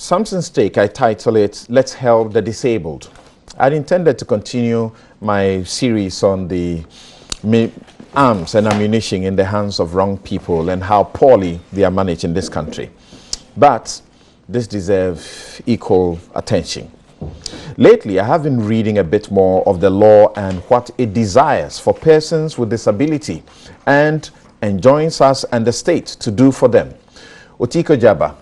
Samson's Take, I title it, Let's Help the Disabled. I'd intended to continue my series on the arms and ammunition in the hands of wrong people and how poorly they are managed in this country. But this deserves equal attention. Lately, I have been reading a bit more of the law and what it desires for persons with disability and enjoins us and the state to do for them. Otiko Jaba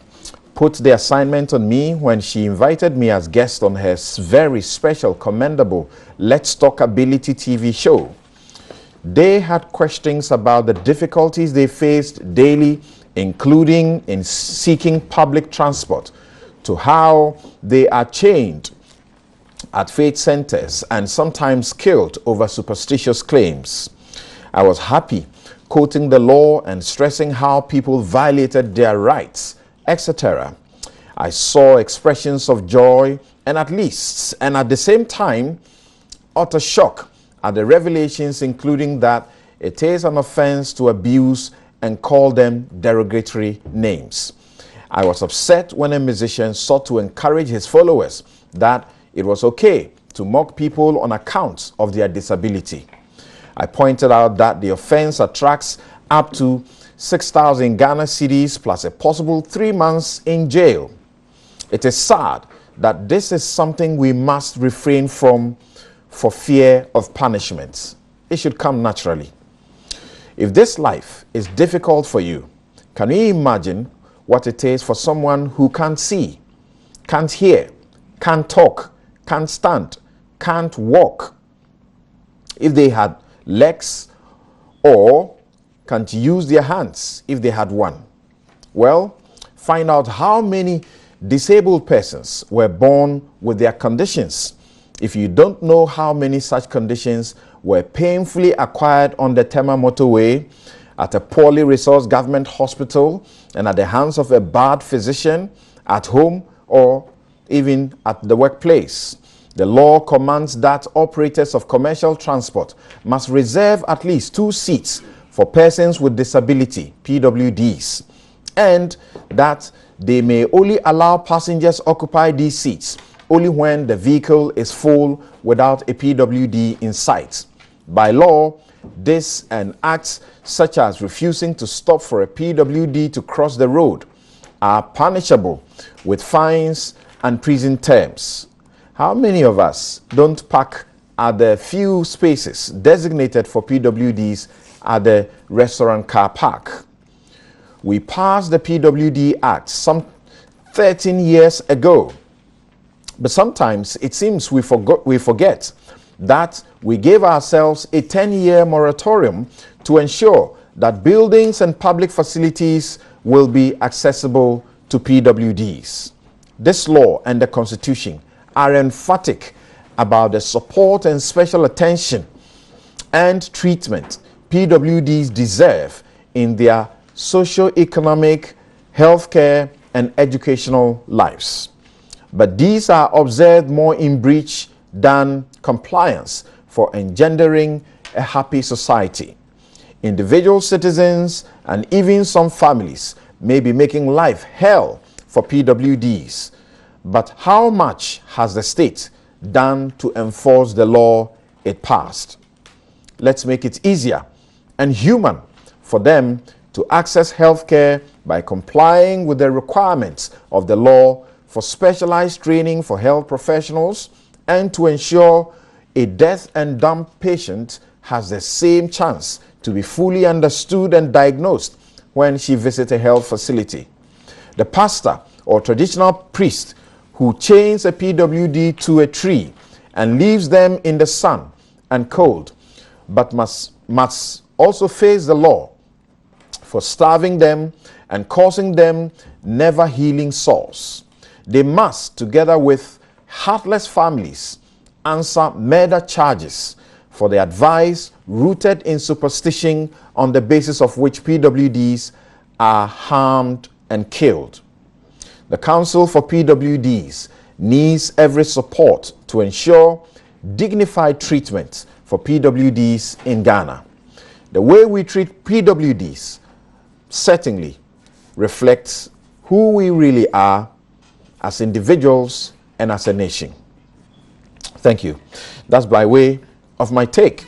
put the assignment on me when she invited me as guest on her very special, commendable Let's Talk Ability TV show. They had questions about the difficulties they faced daily, including in seeking public transport, to how they are chained at faith centers and sometimes killed over superstitious claims. I was happy quoting the law and stressing how people violated their rights, etc. I saw expressions of joy and at the same time, utter shock at the revelations, including that it is an offense to abuse and call them derogatory names. I was upset when a musician sought to encourage his followers that it was okay to mock people on account of their disability. I pointed out that the offense attracts up to 6,000 Ghana cedis plus a possible 3 months in jail. It is sad that this is something we must refrain from for fear of punishment. It should come naturally. If this life is difficult for you, can you imagine what it is for someone who can't see, can't hear, can't talk, can't stand, can't walk? If they had legs, or can't use their hands if they had one? Well, find out how many disabled persons were born with their conditions. If you don't know how many such conditions were painfully acquired on the Tema motorway, at a poorly resourced government hospital, and at the hands of a bad physician, at home, or even at the workplace, the law commands that operators of commercial transport must reserve at least 2 seats for persons with disability, PWDs, and that they may only allow passengers occupy these seats only when the vehicle is full without a PWD in sight. By law, this and acts such as refusing to stop for a PWD to cross the road are punishable with fines and prison terms. How many of us don't park at the few spaces designated for PWDs at the restaurant car park? We passed the PWD Act some 13 years ago, but sometimes it seems we forget that we gave ourselves a 10-year moratorium to ensure that buildings and public facilities will be accessible to PWDs. This law and the Constitution are emphatic about the support and special attention and treatment PWDs deserve in their socio-economic, healthcare, and educational lives. But these are observed more in breach than compliance for engendering a happy society. Individual citizens and even some families may be making life hell for PWDs. But how much has the state done to enforce the law it passed? Let's make it easier and human for them to access healthcare by complying with the requirements of the law for specialized training for health professionals and to ensure a deaf and dumb patient has the same chance to be fully understood and diagnosed when she visits a health facility. The pastor or traditional priest who chains a PWD to a tree and leaves them in the sun and cold, but must also face the law for starving them and causing them never healing sores. They must, together with heartless families, answer murder charges for the advice rooted in superstition on the basis of which PWDs are harmed and killed. The Council for PWDs needs every support to ensure dignified treatment for PWDs in Ghana. The way we treat PWDs certainly reflects who we really are as individuals and as a nation. Thank you. That's by way of my take